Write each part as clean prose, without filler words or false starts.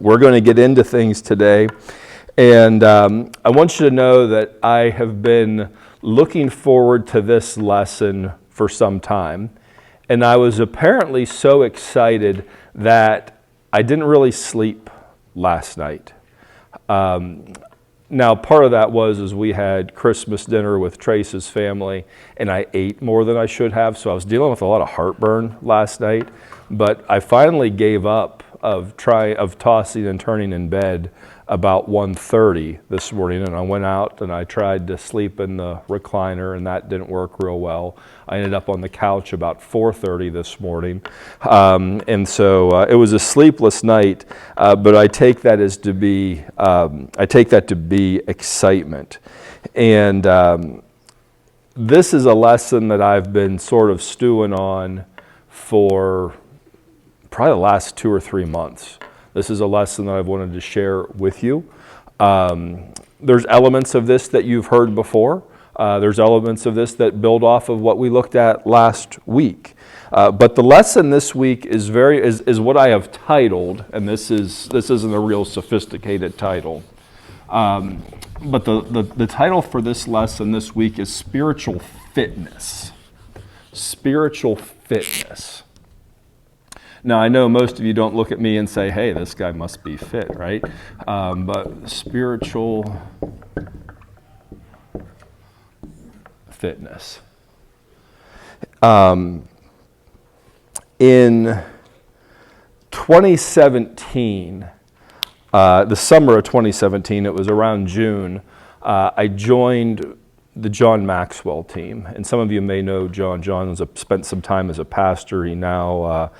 We're going to get into things today, and I want you to know that I have been looking forward to this lesson for some time, and I was apparently so excited that I didn't really sleep last night. Now, part of that was we had Christmas dinner with Trace's family, and I ate more than I should have, so I was dealing with a lot of heartburn last night. But I finally gave up of tossing and turning in bed about 1:30 this morning, and I went out and I tried to sleep in the recliner, and that didn't work real well. I ended up on the couch about 4:30 this morning, and so it was a sleepless night. But I take that to be excitement, and this is a lesson that I've been sort of stewing on for probably the last 2 or 3 months. This is a lesson that I've wanted to share with you. There's elements of this that you've heard before. There's elements of this that build off of what we looked at last week. But the lesson this week is what I have titled, and this isn't a real sophisticated title. But the title for this lesson this week is Spiritual Fitness. Spiritual Fitness. Now, I know most of you don't look at me and say, hey, this guy must be fit, right? But spiritual fitness. In 2017, the summer of 2017, it was around June, I joined the John Maxwell team. And some of you may know John. John spent some time as a pastor. He now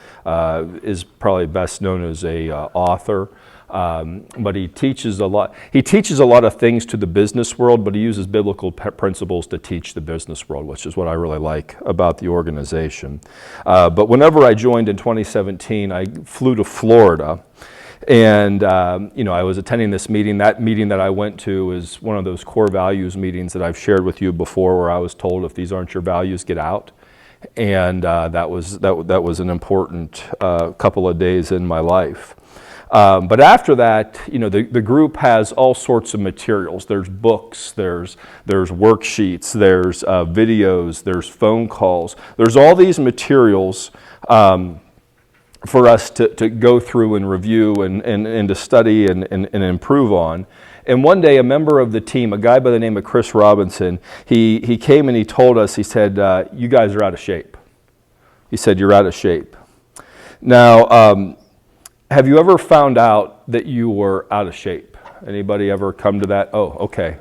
is probably best known as a author. But he teaches a lot. He teaches a lot of things to the business world, but he uses biblical principles to teach the business world, which is what I really like about the organization. But whenever I joined in 2017, I flew to Florida. And, I was attending this meeting. That meeting that I went to is one of those core values meetings that I've shared with you before, where I was told, if these aren't your values, get out. And that was an important couple of days in my life. But after that, the group has all sorts of materials. There's books, there's worksheets, there's videos, there's phone calls. There's all these materials for us to go through and review and to study and improve on. And one day, a member of the team, a guy by the name of Chris Robinson, he came and he told us, he said, you guys are out of shape. He said, you're out of shape. Now, have you ever found out that you were out of shape? Anybody ever come to that? Oh, okay.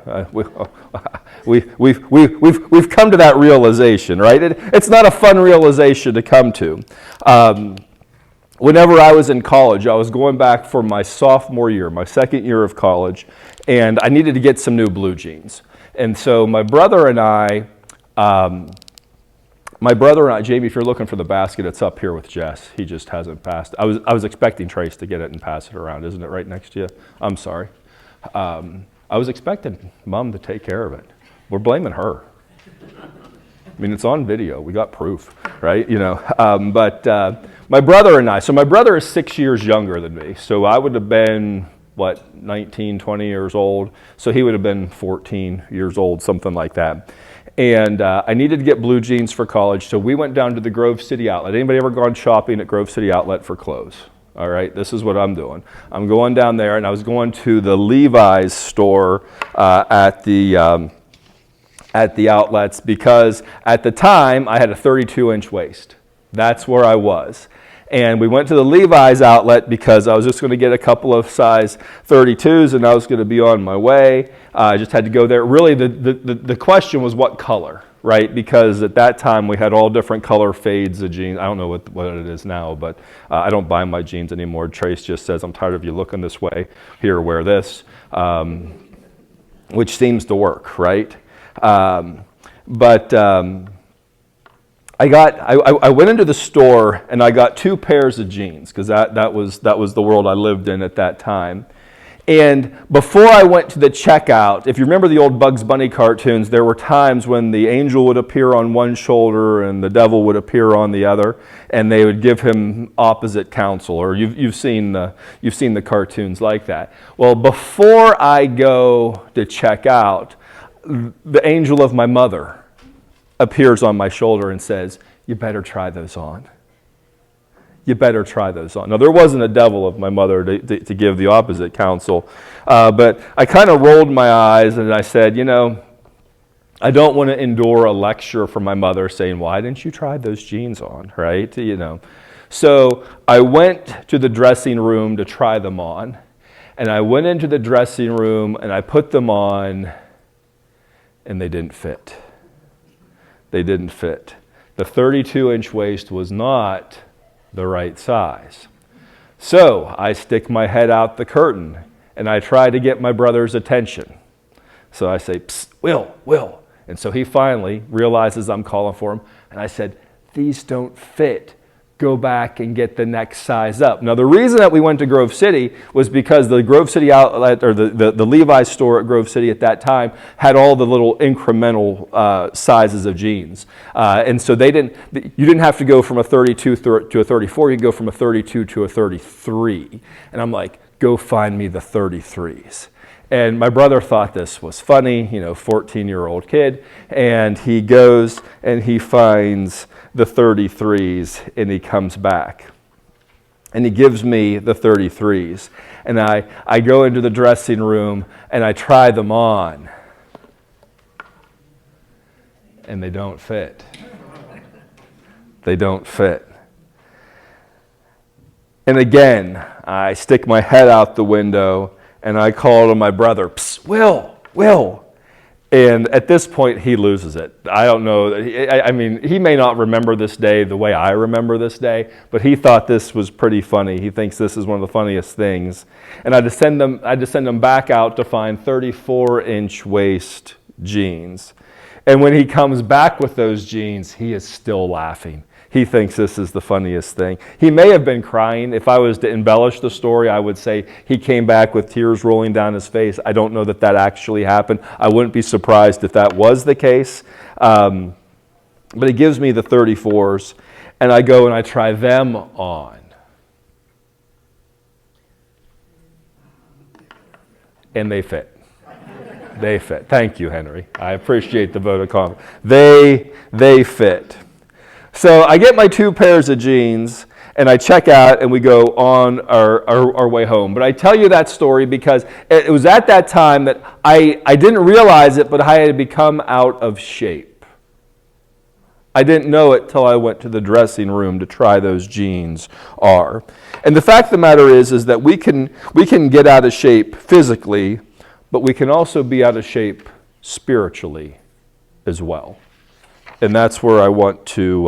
We've come to that realization, right? It's not a fun realization to come to. Whenever I was in college, I was going back for my sophomore year, my second year of college, and I needed to get some new blue jeans. And so my brother and I, Jamie, if you're looking for the basket, it's up here with Jess. He just hasn't passed. I was expecting Trace to get it and pass it around. Isn't it right next to you? I'm sorry. I was expecting Mom to take care of it. We're blaming her. I mean, it's on video. We got proof, right? But my brother and I, so my brother is 6 years younger than me. So I would have been, 19, 20 years old. So he would have been 14 years old, something like that. And I needed to get blue jeans for college. So we went down to the Grove City Outlet. Anybody ever gone shopping at Grove City Outlet for clothes? All right, this is what I'm doing. I'm going down there, and I was going to the Levi's store at the outlets, because at the time I had a 32-inch waist. That's where I was. And we went to the Levi's outlet because I was just going to get a couple of size 32s, and I was going to be on my way. I just had to go there. Really, the question was what color, right? Because at that time we had all different color fades of jeans. I don't know what it is now, but I don't buy my jeans anymore. Trace just says, I'm tired of you looking this way. Here, wear this, which seems to work, right? I went into the store and I got 2 pairs of jeans, because that was the world I lived in at that time. And before I went to the checkout, if you remember the old Bugs Bunny cartoons, there were times when the angel would appear on one shoulder and the devil would appear on the other, and they would give him opposite counsel. Or you've seen the cartoons like that. Well, before I go to check out, the angel of my mother appears on my shoulder and says, "You better try those on. You better try those on." Now, there wasn't a devil of my mother to give the opposite counsel, but I kind of rolled my eyes and I said, I don't want to endure a lecture from my mother saying, "Why didn't you try those jeans on?" Right? So I went to the dressing room to try them on, and I went into the dressing room and I put them on, and they didn't fit. They didn't fit. The 32-inch waist was not the right size. So I stick my head out the curtain and I try to get my brother's attention. So I say, "Psst, Will. And so he finally realizes I'm calling for him. And I said, "These don't fit. Go back and get the next size up." Now, the reason that we went to Grove City was because the Grove City outlet, or the Levi's store at Grove City at that time, had all the little incremental sizes of jeans. And so you didn't have to go from a 32 to a 34, you could go from a 32 to a 33. And I'm like, "Go find me the 33s. And my brother thought this was funny, 14-year-old kid, and he goes and he finds the 33s, and he comes back. And he gives me the 33s. And I go into the dressing room, and I try them on. And they don't fit. They don't fit. And again, I stick my head out the window, and I call to my brother, "Psst, Will. And at this point, he loses it. I don't know. He may not remember this day the way I remember this day, but he thought this was pretty funny. He thinks this is one of the funniest things. And I just send him back out to find 34-inch waist jeans. And when he comes back with those jeans, he is still laughing. He thinks this is the funniest thing. He may have been crying. If I was to embellish the story, I would say he came back with tears rolling down his face. I don't know that actually happened. I wouldn't be surprised if that was the case. But he gives me the 34s, and I go and I try them on. And they fit. They fit. Thank you, Henry. I appreciate the vote of confidence. They fit. So I get my 2 pairs of jeans, and I check out, and we go on our way home. But I tell you that story because it was at that time that I didn't realize it, but I had become out of shape. I didn't know it till I went to the dressing room to try those jeans on. And the fact of the matter is that we can get out of shape physically, but we can also be out of shape spiritually as well. And that's where I want to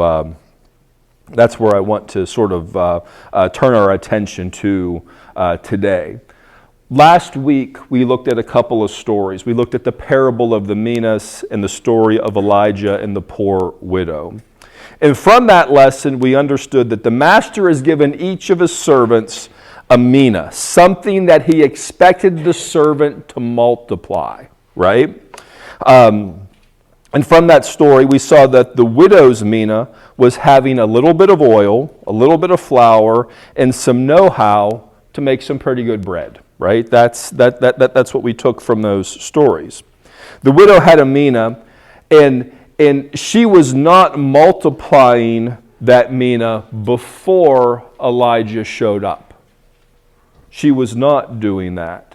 sort of turn our attention to today. Last week, we looked at a couple of stories. We looked at the parable of the minas and the story of Elijah and the poor widow. And from that lesson, we understood that the master has given each of his servants a mina, something that he expected the servant to multiply, right? And from that story, we saw that the widow's mina was having a little bit of oil, a little bit of flour, and some know-how to make some pretty good bread, right? That's what we took from those stories. The widow had a mina, and she was not multiplying that mina before Elijah showed up. She was not doing that.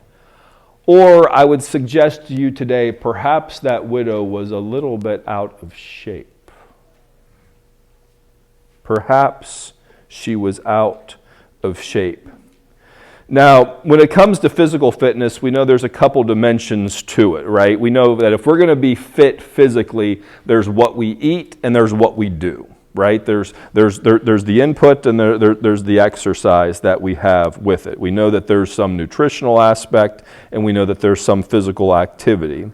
Or I would suggest to you today, perhaps that widow was a little bit out of shape. Perhaps she was out of shape. Now, when it comes to physical fitness, we know there's a couple dimensions to it, right? We know that if we're going to be fit physically, there's what we eat and there's what we do, right? There's the input and there's the exercise that we have with it. We know that there's some nutritional aspect and we know that there's some physical activity.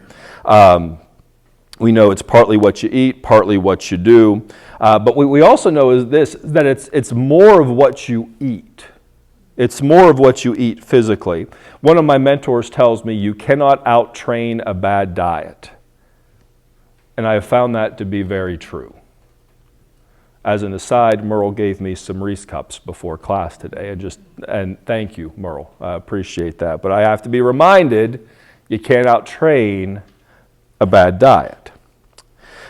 We know it's partly what you eat, partly what you do. But what we also know is this, that it's more of what you eat It's more of what you eat physically. One of my mentors tells me you cannot out-train a bad diet. And I have found that to be very true. As an aside, Merle gave me some Reese cups before class today. And thank you, Merle. I appreciate that. But I have to be reminded you can't out-train a bad diet.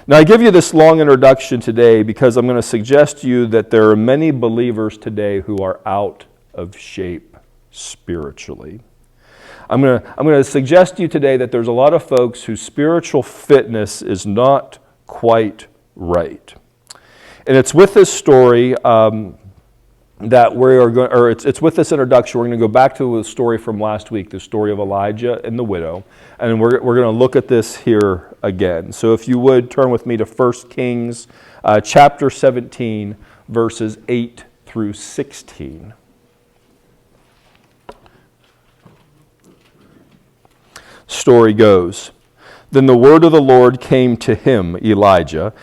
Now, I give you this long introduction today because I'm going to suggest to you that there are many believers today who are out of shape spiritually. I'm going to suggest to you today that there's a lot of folks whose spiritual fitness is not quite right. And it's with this story that we are going, or it's with this introduction, we're going to go back to the story from last week, the story of Elijah and the widow, and we're going to look at this here again. So if you would, turn with me to 1 Kings chapter 17, verses 8 through 16. Story goes, "Then the word of the Lord came to him, Elijah,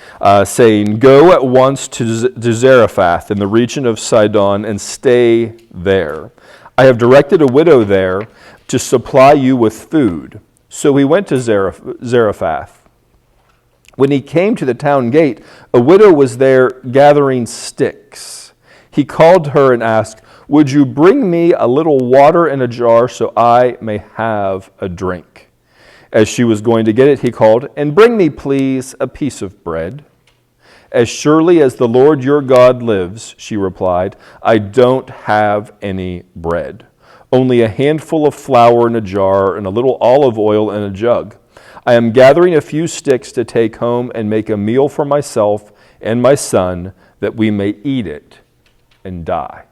saying, 'Go at once to Zarephath in the region of Sidon and stay there. I have directed a widow there to supply you with food.' So he went to Zarephath. When he came to the town gate, a widow was there gathering sticks. He called her and asked, 'Would you bring me a little water in a jar so I may have a drink?' As she was going to get it, he called, 'And bring me, please, a piece of bread.' 'As surely as the Lord your God lives,' she replied, 'I don't have any bread. Only a handful of flour in a jar and a little olive oil in a jug. I am gathering a few sticks to take home and make a meal for myself and my son, that we may eat it and die.'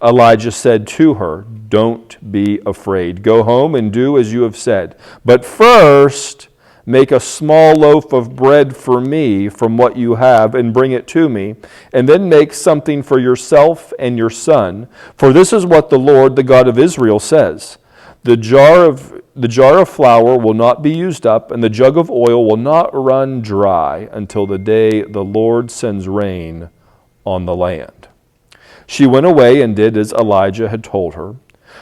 Elijah said to her, 'Don't be afraid. Go home and do as you have said. But first, make a small loaf of bread for me from what you have and bring it to me. And then make something for yourself and your son. For this is what the Lord, the God of Israel, says. The jar of flour will not be used up, and the jug of oil will not run dry until the day the Lord sends rain on the land.' She went away and did as Elijah had told her.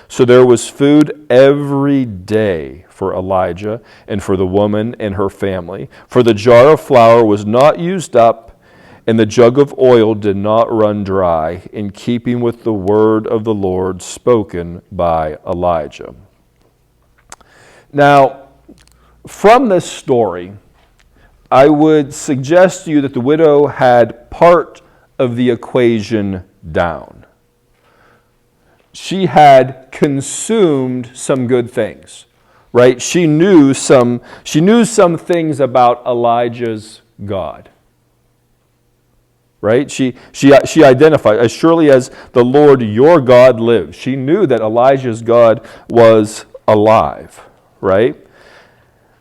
So there was food every day for Elijah and for the woman and her family. For the jar of flour was not used up, and the jug of oil did not run dry, in keeping with the word of the Lord spoken by Elijah." Now, from this story, I would suggest to you that the widow had part of the equation down. She had consumed some good things, right? She knew some things about Elijah's God, right? She identified, as surely as the Lord your God lives. She knew that Elijah's God was alive, right?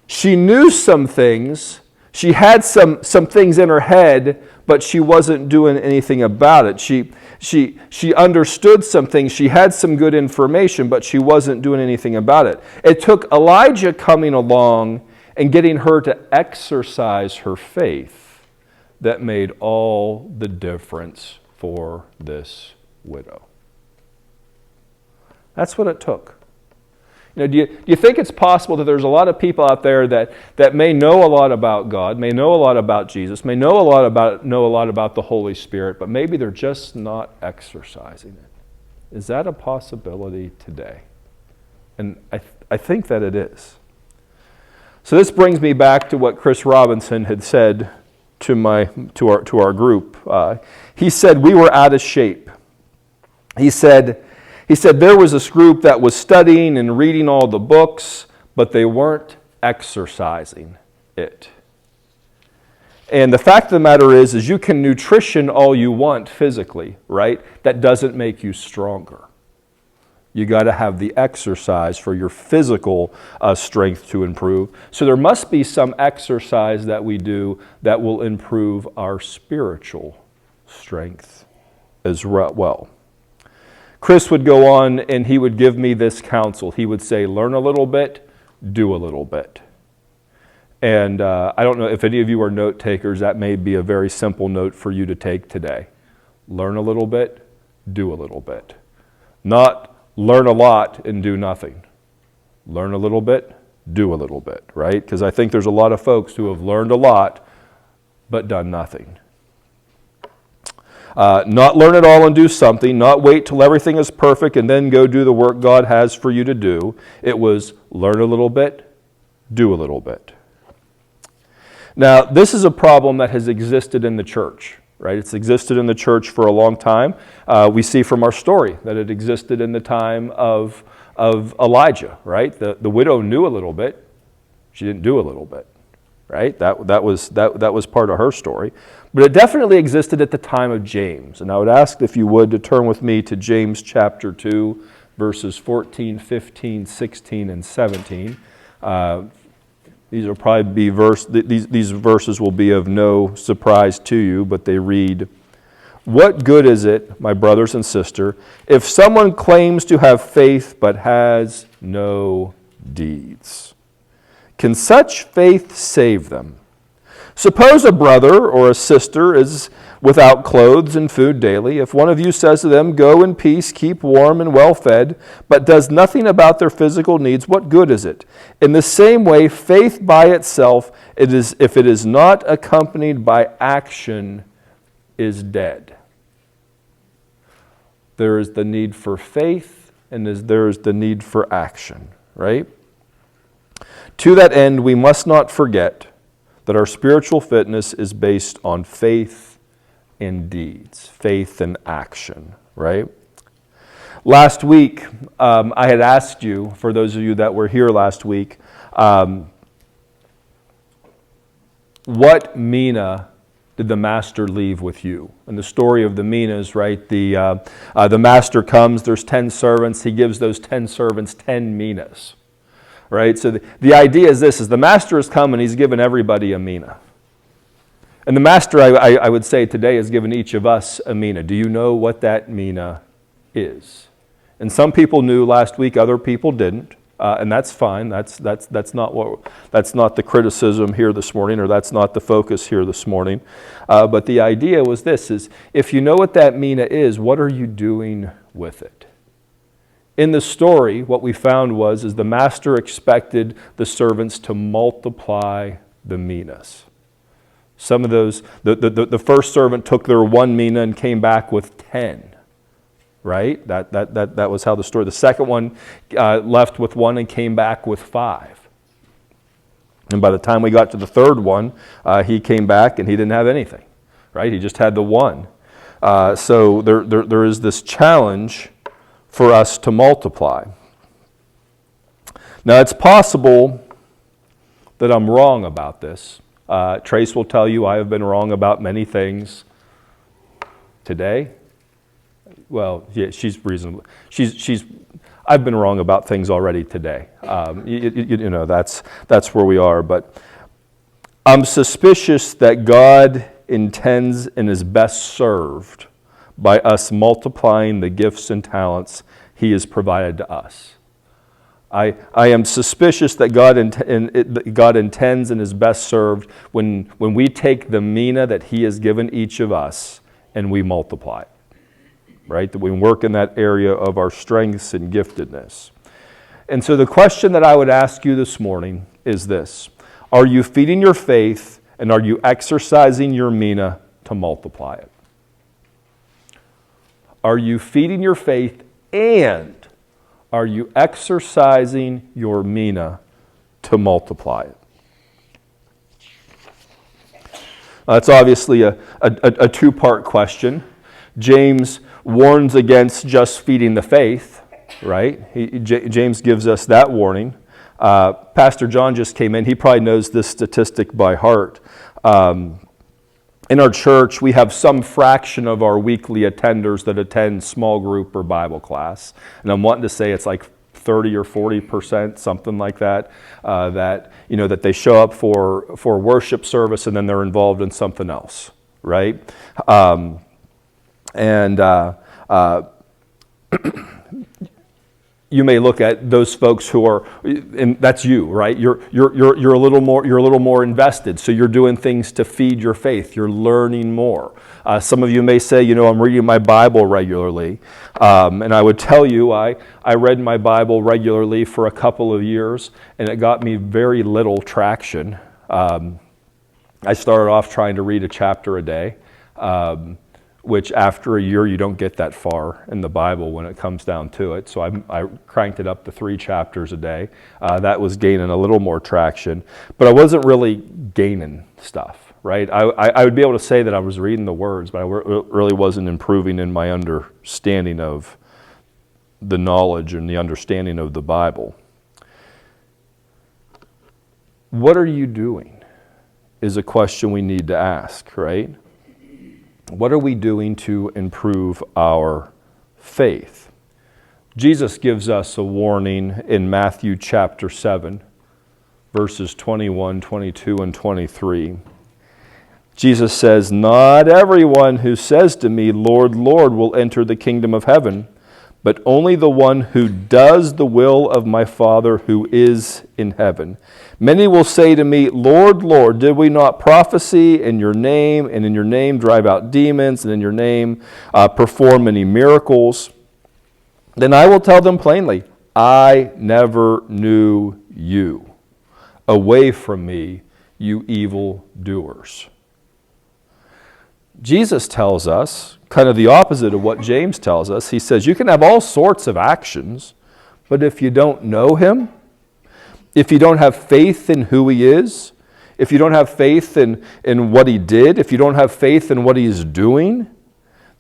She knew some things. She had some things in her head, but she wasn't doing anything about it. She understood some things. She had some good information, but she wasn't doing anything about it. It took Elijah coming along and getting her to exercise her faith that made all the difference for this widow. That's what it took. You know, do you think it's possible that there's a lot of people out there that may know a lot about God, may know a lot about Jesus, may know a lot about the Holy Spirit, but maybe they're just not exercising it? Is that a possibility today? And I think that it is. So this brings me back to what Chris Robinson had said to our group. He said we were out of shape. He said there was this group that was studying and reading all the books, but they weren't exercising it. And the fact of the matter is you can nutrition all you want physically, right? That doesn't make you stronger. You got to have the exercise for your physical strength to improve. So there must be some exercise that we do that will improve our spiritual strength as well. Chris would go on and he would give me this counsel. He would say, learn a little bit, do a little bit. And I don't know if any of you are note takers, that may be a very simple note for you to take today. Learn a little bit, do a little bit. Not learn a lot and do nothing. Learn a little bit, do a little bit, right? Because I think there's a lot of folks who have learned a lot but done nothing. Not learn it all and do something, not wait till everything is perfect and then go do the work God has for you to do. It was learn a little bit, do a little bit. Now, this is a problem that has existed in the church, right? It's existed in the church for a long time. We see from our story that it existed in the time of Elijah, right? The widow knew a little bit. She didn't do a little bit, right? That was part of her story. But it definitely existed at the time of James. And I would ask if you would to turn with me to James chapter 2, verses 14, 15, 16, and 17. These will probably be these verses will be of no surprise to you, but they read, "What good is it, my brothers and sister, if someone claims to have faith but has no deeds? Can such faith save them? Suppose a brother or a sister is without clothes and food daily. If one of you says to them, 'Go in peace, keep warm and well fed,' but does nothing about their physical needs, what good is it? In the same way, faith by itself, if it is not accompanied by action, is dead." There is the need for faith, and there is the need for action, right? To that end, we must not forget that our spiritual fitness is based on faith and deeds, faith and action, right? Last week, I had asked you, for those of you that were here last week, what mina did the master leave with you? And the story of the minas, right? The master comes, there's 10 servants, he gives those 10 servants 10 minas. Right? So the idea is this, is the master has come and he's given everybody a mina. And the master, I would say today, has given each of us a mina. Do you know what that mina is? And some people knew last week, other people didn't. And that's fine. That's not the criticism here this morning, or that's not the focus here this morning. But the idea was this, is if you know what that mina is, what are you doing with it? In the story, what we found is the master expected the servants to multiply the minas. Some of those, the first servant took their 1 mina and came back with 10, right? That was how the story. The second one left with 1 and came back with 5. And by the time we got to the third one, he came back and he didn't have anything, right? He just had the 1. So there is this challenge for us to multiply. Now, it's possible that I'm wrong about this. Trace will tell you I have been wrong about many things today. Well, yeah, she's reasonable. I've been wrong about things already today. You know, that's where we are. But I'm suspicious that God intends and is best served by us multiplying the gifts and talents He has provided to us. I am suspicious that God intends and is best served when we take the mina that He has given each of us and we multiply it, right? That we work in that area of our strengths and giftedness. And so the question that I would ask you this morning is this: are you feeding your faith and are you exercising your mina to multiply it? Are you feeding your faith and are you exercising your mina to multiply it? That's obviously a two-part question. James warns against just feeding the faith, right? James gives us that warning. Pastor John just came in. He probably knows this statistic by heart. In our church, we have some fraction of our weekly attenders that attend small group or Bible class. And I'm wanting to say it's like 30 or 40%, something like that, that they show up for worship service and then they're involved in something else, right? you may look at those folks who are, and that's you, right? You're a little more invested. So you're doing things to feed your faith. You're learning more. Some of you may say, I'm reading my Bible regularly. And I would tell you, I read my Bible regularly for a couple of years, and it got me very little traction. I started off trying to read a chapter a day, which after a year you don't get that far in the Bible when it comes down to it. So I cranked it up to 3 chapters a day. That was gaining a little more traction, but I wasn't really gaining stuff, right? I would be able to say that I was reading the words, but I really wasn't improving in my understanding of the knowledge and the understanding of the Bible. What are you doing is a question we need to ask, right? What are we doing to improve our faith? Jesus gives us a warning in Matthew chapter 7, verses 21, 22, and 23. Jesus says, "Not everyone who says to me, 'Lord, Lord,' will enter the kingdom of heaven, but only the one who does the will of my Father who is in heaven. Many will say to me, 'Lord, Lord, did we not prophesy in your name, and in your name drive out demons, and in your name perform many miracles?' Then I will tell them plainly, 'I never knew you. Away from me, you evil doers.'" Jesus tells us kind of the opposite of what James tells us. He says you can have all sorts of actions, but if you don't know him, if you don't have faith in who he is, if you don't have faith in what he did, if you don't have faith in what he's doing,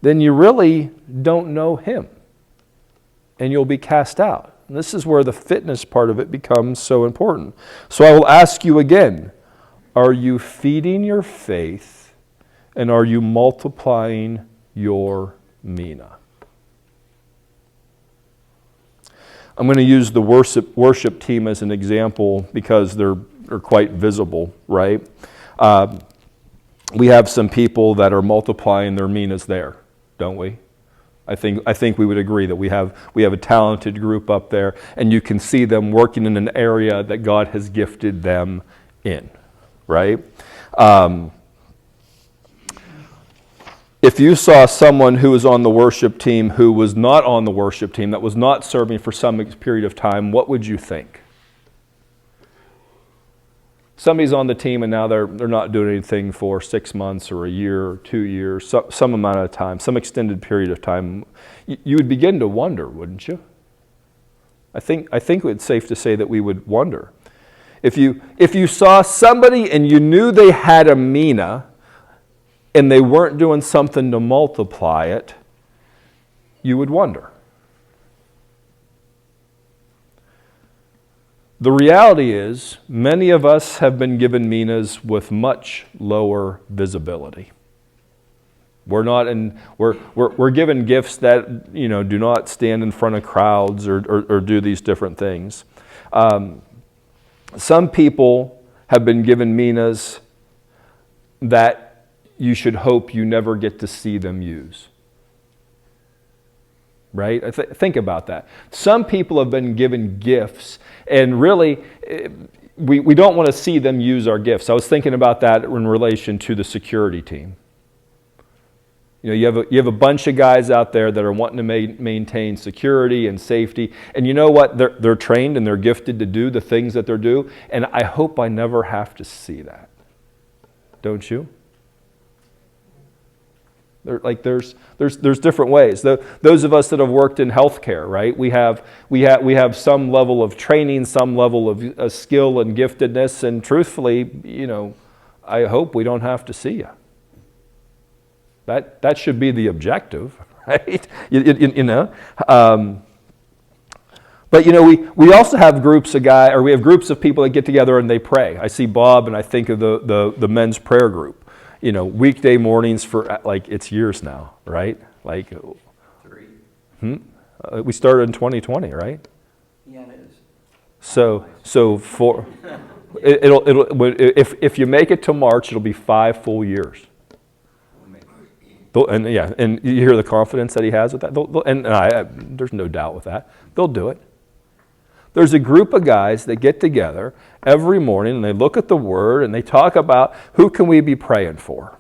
then you really don't know him, and you'll be cast out. And this is where the fitness part of it becomes so important. So I will ask you again, are you feeding your faith? And are you multiplying your mina? I'm going to use the worship team as an example because they're quite visible, right? We have some people that are multiplying their minas there, don't we? I think we would agree that we have a talented group up there, and you can see them working in an area that God has gifted them in, right? If you saw someone who was on the worship team who was not on the worship team, that was not serving for some period of time, what would you think? Somebody's on the team and now they're not doing anything for 6 months or a year or 2 years, some amount of time, some extended period of time. You would begin to wonder, wouldn't you? I think it's safe to say that we would wonder. If you saw somebody and you knew they had a mina, and they weren't doing something to multiply it, you would wonder. The reality is, many of us have been given minas with much lower visibility. We're given gifts that do not stand in front of crowds or do these different things. Some people have been given minas that you should hope you never get to see them use. Right? Think about that. Some people have been given gifts, and really, we don't want to see them use our gifts. I was thinking about that in relation to the security team. You have a bunch of guys out there that are wanting to maintain security and safety, and you know what? They're trained and they're gifted to do the things that they're doing, and I hope I never have to see that. Don't you? There's different ways. Those of us that have worked in healthcare, right? We have some level of training, some level of skill and giftedness, and truthfully, I hope we don't have to see you. That should be the objective, right? But we also have groups of guys, or we have groups of people that get together and they pray. I see Bob, and I think of the men's prayer group. Weekday mornings for it's years now, right? 3. We started in 2020, right? Yeah, it is. So for if you make it to March, it'll be 5 full years. And you hear the confidence that he has with that. There's no doubt with that. They'll do it. There's a group of guys that get together every morning and they look at the Word and they talk about who can we be praying for.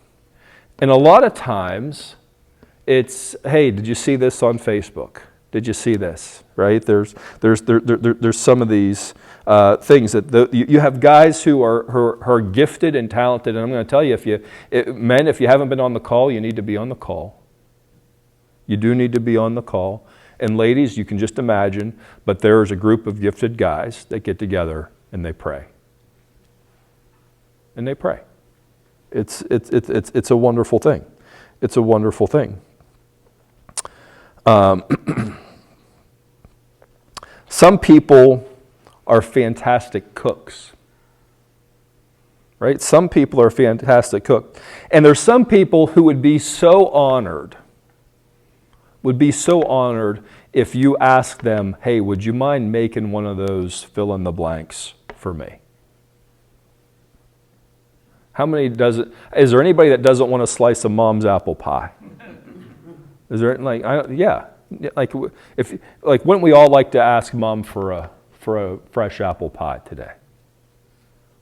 And a lot of times it's, hey, did you see this on Facebook? Did you see this? Right? There's some of these things that you have guys who are gifted and talented, and I'm going to tell you, men, if you haven't been on the call, you need to be on the call. You do need to be on the call. And ladies, you can just imagine, but there's a group of gifted guys that get together and they pray. And they pray. It's a wonderful thing. It's a wonderful thing. Some people are fantastic cooks. Right? Some people are fantastic cooks. And there's some people who would be so honored if you asked them, hey, would you mind making one of those fill in the blanks for me? Is there anybody that doesn't want a slice of mom's apple pie? Is there, yeah. Wouldn't we all like to ask mom for a fresh apple pie today?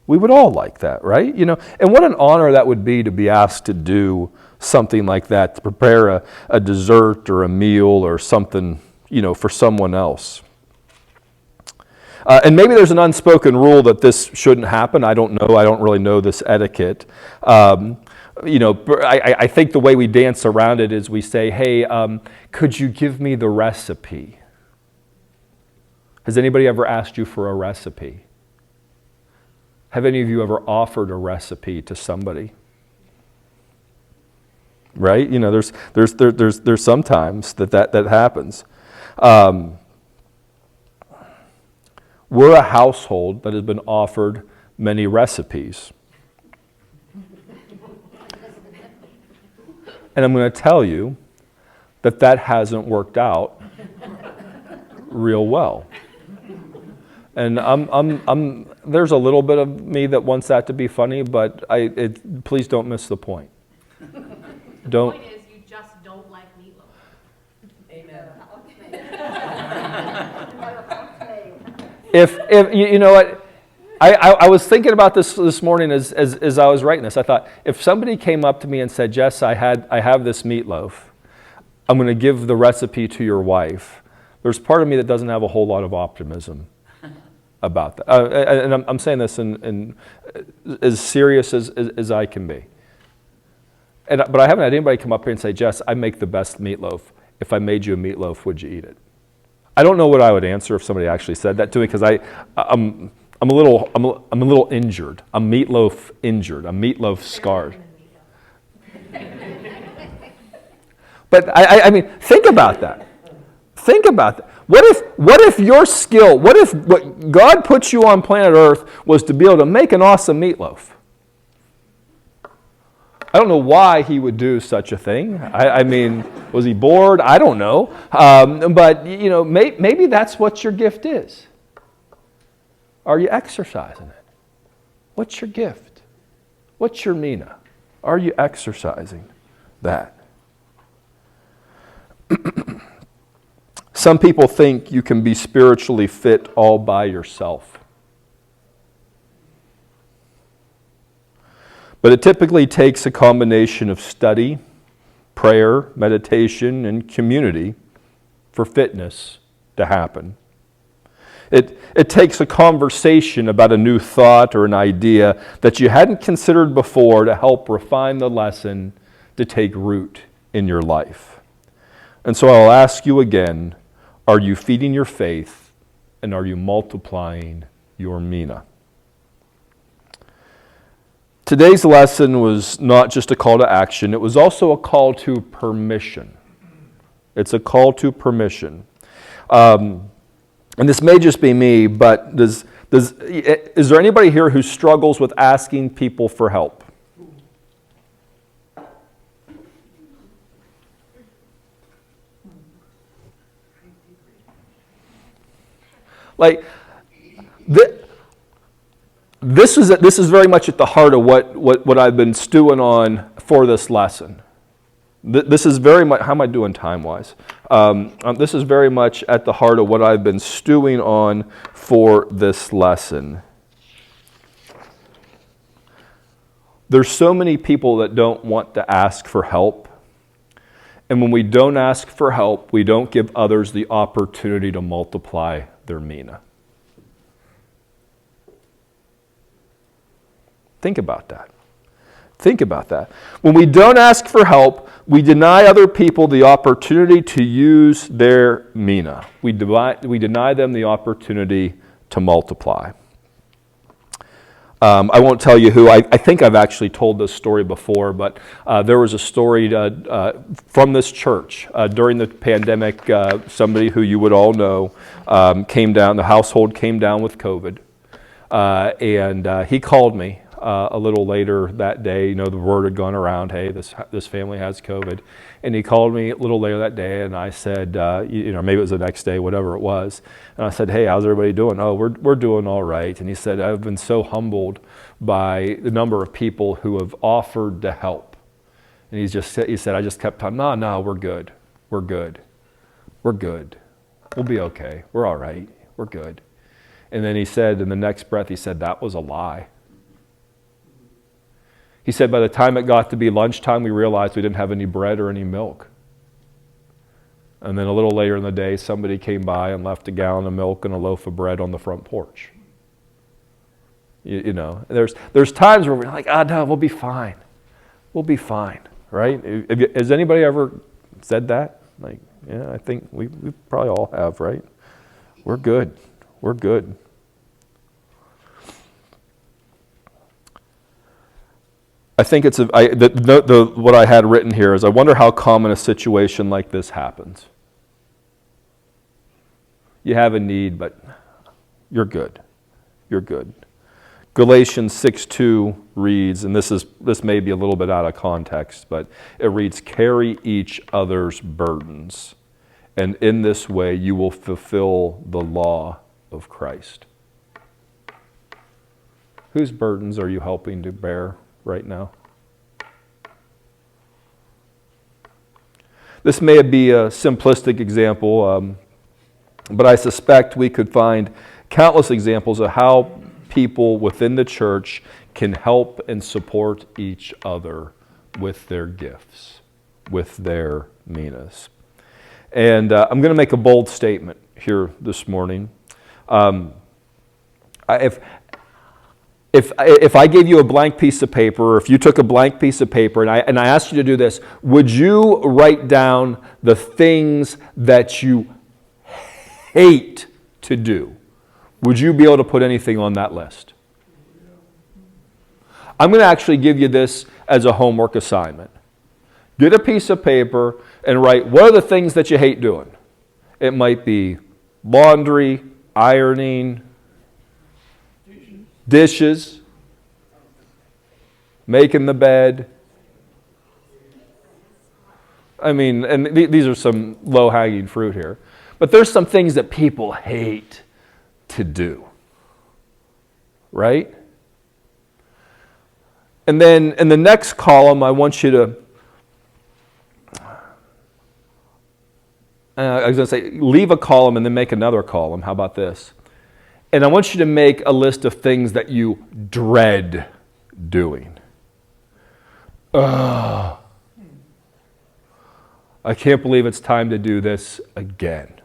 We would all like that, right? And what an honor that would be to be asked to do something like that, to prepare a dessert or a meal or something, for someone else. And maybe there's an unspoken rule that this shouldn't happen. I don't know. I don't really know this etiquette. I think the way we dance around it is we say, hey, could you give me the recipe? Has anybody ever asked you for a recipe? Have any of you ever offered a recipe to somebody? Right? There's sometimes that happens. We're a household that has been offered many recipes. And I'm going to tell you that hasn't worked out real well. And there's a little bit of me that wants that to be funny, but please don't miss the point. The point is you just don't like meatloaf. Amen. If you know what, I was thinking about this morning as I was writing this. I thought, if somebody came up to me and said, Jess, I have this meatloaf, I'm going to give the recipe to your wife. There's part of me that doesn't have a whole lot of optimism about that. And I'm saying this in as serious as I can be. But I haven't had anybody come up here and say, Jess, I make the best meatloaf. If I made you a meatloaf, would you eat it? I don't know what I would answer if somebody actually said that to me, because I'm a little injured. I'm meatloaf injured. I'm meatloaf scarred. But I mean, think about that. Think about that. What if your skill, what if what God put you on planet Earth was to be able to make an awesome meatloaf? I don't know why he would do such a thing. I mean, was he bored? I don't know. But, maybe that's what your gift is. Are you exercising it? What's your gift? What's your mina? Are you exercising that? Some people think you can be spiritually fit all by yourself. But it typically takes a combination of study, prayer, meditation, and community for fitness to happen. It takes a conversation about a new thought or an idea that you hadn't considered before to help refine the lesson to take root in your life. And so I'll ask you again, are you feeding your faith and are you multiplying your mina? Today's lesson was not just a call to action, it was also a call to permission. It's a call to permission. And this may just be me, but is there anybody here who struggles with asking people for help? This is very much at the heart of what I've been stewing on for this lesson. This is very much, how am I doing time-wise? This is very much at the heart of what I've been stewing on for this lesson. There's so many people that don't want to ask for help. And when we don't ask for help, we don't give others the opportunity to multiply their mina. Think about that. Think about that. When we don't ask for help, we deny other people the opportunity to use their mina. We deny them the opportunity to multiply. I won't tell you who. I think I've actually told this story before, but there was a story from this church during the pandemic. Somebody who you would all know came down, the household came down with COVID. And he called me a little later that day. You know, the word had gone around, hey, this family has COVID. And he called me a little later that day, and I said, you know, maybe it was the next day, whatever it was. And I said, hey, how's everybody doing? Oh, we're doing all right. And he said, I've been so humbled by the number of people who have offered to help. And he said, I just kept telling, no, we're good. We're good. We're good. We'll be okay. We're all right. We're good. And then he said, in the next breath, he said, that was a lie. He said, by the time it got to be lunchtime, we realized we didn't have any bread or any milk. And then a little later in the day, somebody came by and left a gallon of milk and a loaf of bread on the front porch. You know, there's times where we're like, no, we'll be fine. We'll be fine, right? Has anybody ever said that? Like, yeah, I think we probably all have, right? We're good. We're good. I think it's what I had written here is, I wonder how common a situation like this happens. You have a need, but you're good. You're good. Galatians 6:2 reads, and this may be a little bit out of context, but it reads, carry each other's burdens, and in this way you will fulfill the law of Christ. Whose burdens are you helping to bear right now? This may be a simplistic example, but I suspect we could find countless examples of how people within the church can help and support each other with their gifts, with their minas. And I'm going to make a bold statement here this morning. If I gave you a blank piece of paper, or if you took a blank piece of paper and I asked you to do this, would you write down the things that you hate to do? Would you be able to put anything on that list? I'm going to actually give you this as a homework assignment. Get a piece of paper and write, what are the things that you hate doing? It might be laundry, ironing, dishes, making the bed. I mean, and these are some low-hanging fruit here. But there's some things that people hate to do, right? And then in the next column, I want you to, I was going to say, leave a column and then make another column. How about this? And I want you to make a list of things that you dread doing. I can't believe it's time to do this again.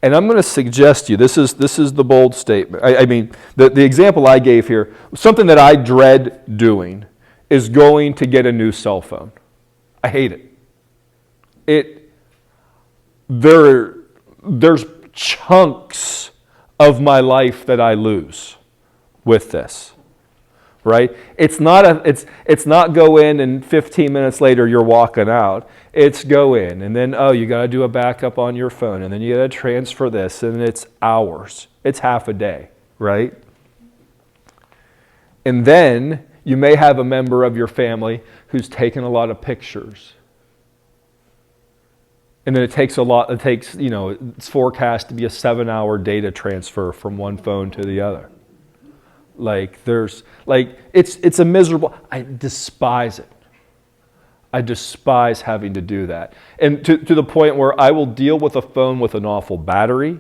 And I'm going to suggest to you, this is the bold statement. I mean, the example I gave here, something that I dread doing is going to get a new cell phone. I hate it. There's chunks of my life that I lose with this, right? It's not go in and 15 minutes later you're walking out. It's go in and then, you got to do a backup on your phone and then you got to transfer this and it's hours. It's half a day, right? And then you may have a member of your family who's taken a lot of pictures. And then it's forecast to be a 7-hour data transfer from one phone to the other. Like there's, like, it's a miserable, I despise it. I despise having to do that. And to the point where I will deal with a phone with an awful battery,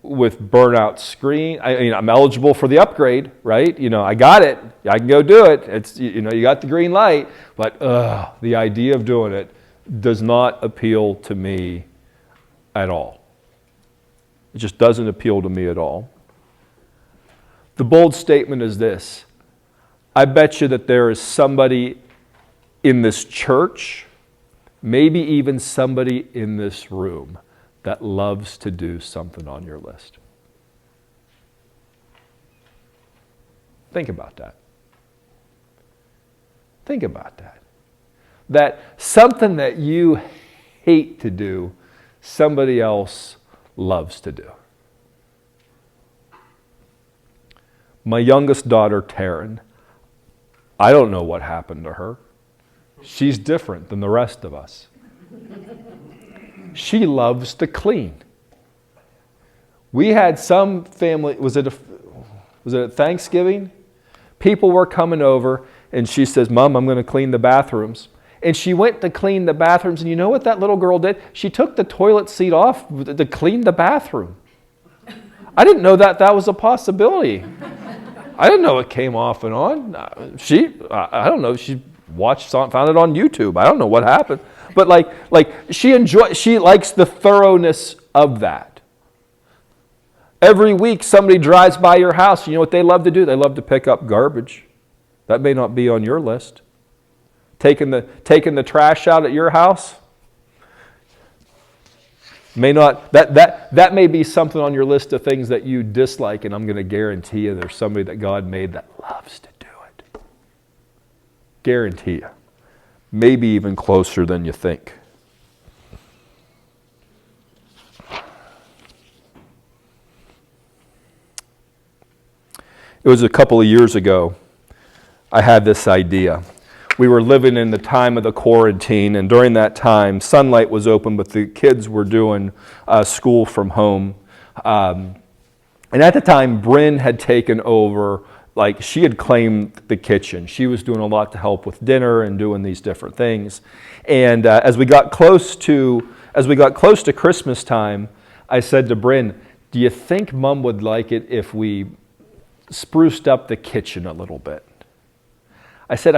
with burnout screen. I'm eligible for the upgrade, right? I got it. I can go do it. It's, you got the green light. But the idea of doing it does not appeal to me at all. It just doesn't appeal to me at all. The bold statement is this. I bet you that there is somebody in this church, maybe even somebody in this room, that loves to do something on your list. Think about that. Think about that. That something that you hate to do, somebody else loves to do. My youngest daughter, Taryn, I don't know what happened to her. She's different than the rest of us. She loves to clean. We had some family, was it at Thanksgiving? People were coming over and she says, Mom, I'm going to clean the bathrooms. And she went to clean the bathrooms, and you know what that little girl did? She took the toilet seat off to clean the bathroom. I didn't know that was a possibility. I didn't know it came off and on. I don't know, she found it on YouTube. I don't know what happened. But like she likes the thoroughness of that. Every week somebody drives by your house. You know what they love to do? They love to pick up garbage. That may not be on your list. Taking the trash out at your house may not. That may be something on your list of things that you dislike, and I'm going to guarantee you there's somebody that God made that loves to do it. Guarantee you. Maybe even closer than you think. It was a couple of years ago, I had this idea. We were living in the time of the quarantine, and during that time, Sunlight was open, but the kids were doing school from home. And at the time, Bryn had taken over. Like, she had claimed the kitchen. She was doing a lot to help with dinner and doing these different things. And as we got close to Christmas time, I said to Bryn, do you think Mom would like it if we spruced up the kitchen a little bit? I said,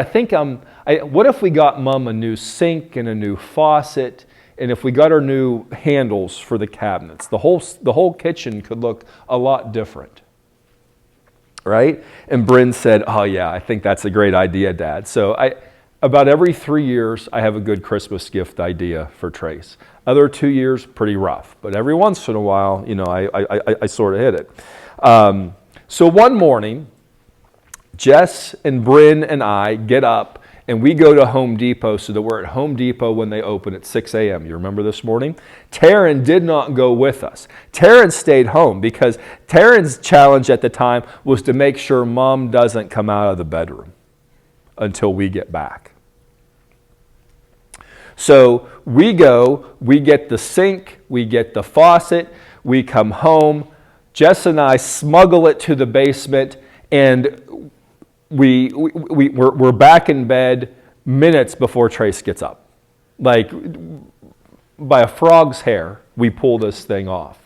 what if we got Mom a new sink and a new faucet, and if we got her new handles for the cabinets? The whole kitchen could look a lot different. Right? And Bryn said, oh yeah, I think that's a great idea, Dad. So about every 3 years, I have a good Christmas gift idea for Trace. Other 2 years, pretty rough. But every once in a while, I sort of hit it. So one morning, Jess and Bryn and I get up and we go to Home Depot so that we're at Home Depot when they open at 6 a.m. You remember this morning? Taryn did not go with us. Taryn stayed home because Taryn's challenge at the time was to make sure Mom doesn't come out of the bedroom until we get back. So we go, we get the sink, we get the faucet, we come home. Jess and I smuggle it to the basement, and we're back in bed minutes before Trace gets up. Like, by a frog's hair, we pull this thing off.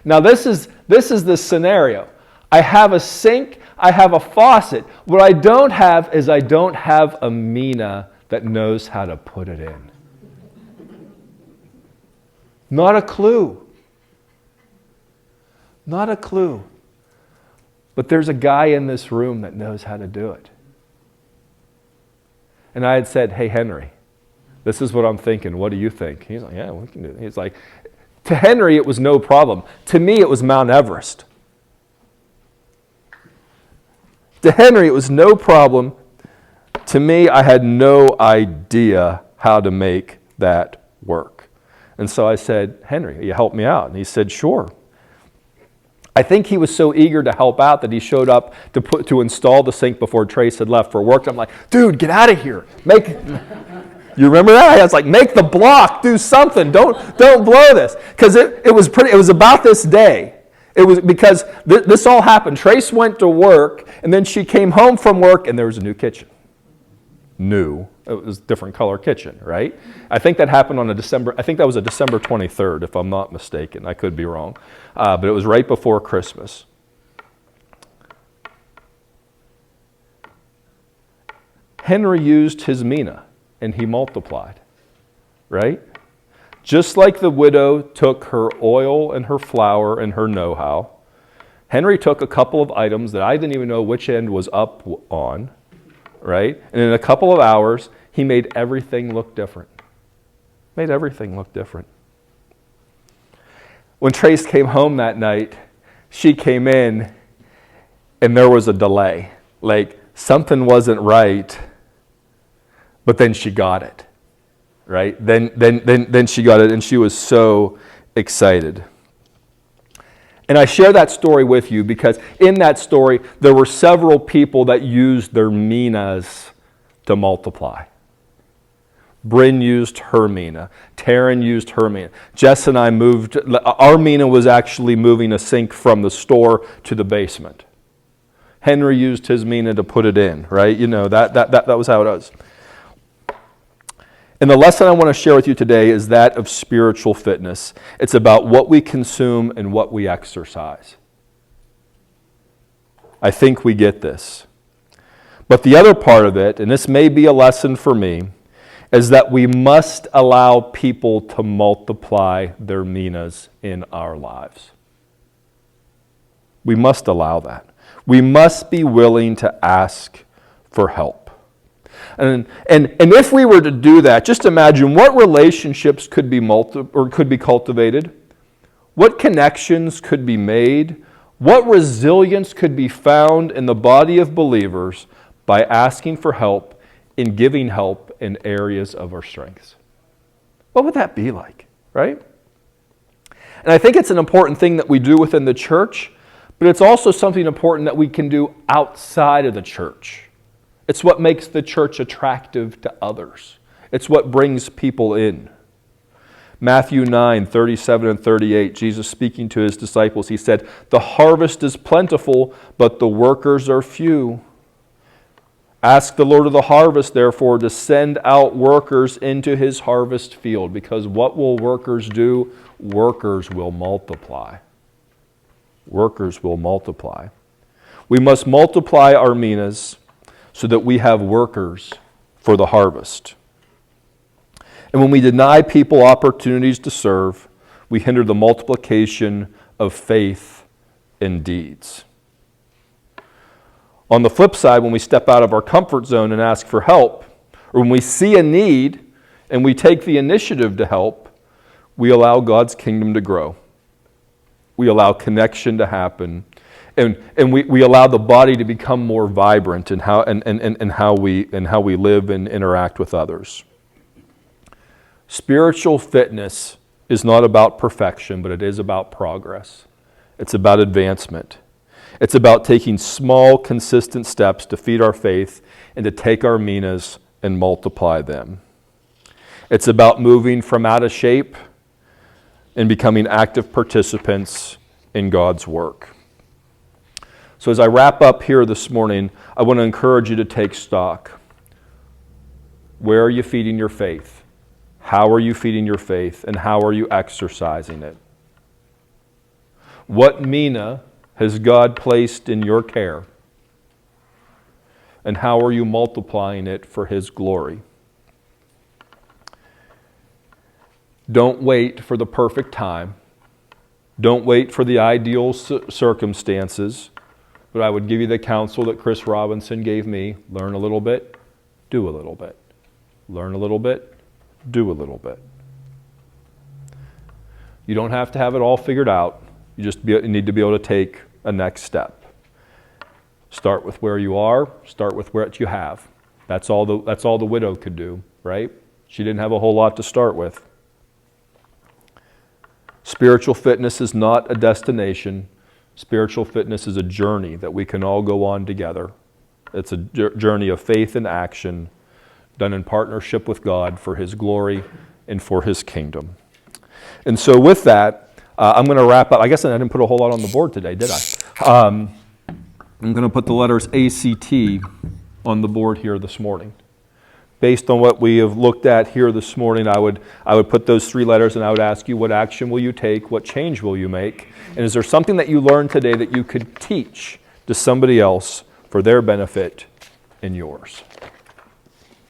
Now this is the scenario. I have a sink, I have a faucet. What I don't have is I don't have a Mina that knows how to put it in. Not a clue. Not a clue. But there's a guy in this room that knows how to do it. And I had said, hey, Henry, this is what I'm thinking. What do you think? He's like, yeah, we can do it. He's like, to Henry, it was no problem. To me, it was Mount Everest. To Henry, it was no problem. To me, I had no idea how to make that work. And so I said, Henry, you help me out? And he said, sure. I think he was so eager to help out that he showed up to install the sink before Trace had left for work. I'm like, dude, get out of here. You remember that? I was like, make the block, do something. Don't blow this. Because it was about this day. It was because this all happened. Trace went to work, and then she came home from work, and there was a new kitchen. New. It was a different color kitchen, right? I think that happened on I think that was a December 23rd, if I'm not mistaken. I could be wrong. But it was right before Christmas. Henry used his mina, and he multiplied, right? Just like the widow took her oil and her flour and her know-how, Henry took a couple of items that I didn't even know which end was up on, right? And in a couple of hours, he made everything look different. Made everything look different. When Trace came home that night, she came in and there was a delay. Like something wasn't right, but then she got it, right? Then she got it, and she was so excited. And I share that story with you because in that story, there were several people that used their minas to multiply. Bryn used her mina. Taryn used her mina. Jess and I moved, our mina was actually moving a sink from the store to the basement. Henry used his mina to put it in, right? You know, that was how it was. And the lesson I want to share with you today is that of spiritual fitness. It's about what we consume and what we exercise. I think we get this. But the other part of it, and this may be a lesson for me, is that we must allow people to multiply their minas in our lives. We must allow that. We must be willing to ask for help. And if we were to do that, just imagine what relationships could be cultivated, what connections could be made, what resilience could be found in the body of believers by asking for help and giving help in areas of our strengths. What would that be like, right? And I think it's an important thing that we do within the church, but it's also something important that we can do outside of the church. It's what makes the church attractive to others. It's what brings people in. Matthew 9:37 and 38, Jesus speaking to his disciples, he said, "The harvest is plentiful, but the workers are few. Ask the Lord of the harvest, therefore, to send out workers into his harvest field." Because what will workers do? Workers will multiply. Workers will multiply. We must multiply our minas so that we have workers for the harvest. And when we deny people opportunities to serve, we hinder the multiplication of faith and deeds. On the flip side, when we step out of our comfort zone and ask for help, or when we see a need and we take the initiative to help, we allow God's kingdom to grow. We allow connection to happen. And we allow the body to become more vibrant in how we live and interact with others. Spiritual fitness is not about perfection, but it is about progress. It's about advancement. It's about taking small, consistent steps to feed our faith and to take our minas and multiply them. It's about moving from out of shape and becoming active participants in God's work. So as I wrap up here this morning, I want to encourage you to take stock. Where are you feeding your faith? How are you feeding your faith? And how are you exercising it? What mina has God placed in your care? And how are you multiplying it for His glory? Don't wait for the perfect time. Don't wait for the ideal circumstances. But I would give you the counsel that Chris Robinson gave me. Learn a little bit, do a little bit. Learn a little bit, do a little bit. You don't have to have it all figured out. You just need to be able to take a next step. Start with where you are. Start with what you have. That's all the widow could do, right? She didn't have a whole lot to start with. Spiritual fitness is not a destination. Spiritual fitness is a journey that we can all go on together. It's a journey of faith and action done in partnership with God for His glory and for His kingdom. And so with that, I'm going to wrap up. I guess I didn't put a whole lot on the board today, did I? I'm going to put the letters ACT on the board here this morning. Based on what we have looked at here this morning, I would put those 3 letters and I would ask you, what action will you take? What change will you make? And is there something that you learned today that you could teach to somebody else for their benefit and yours?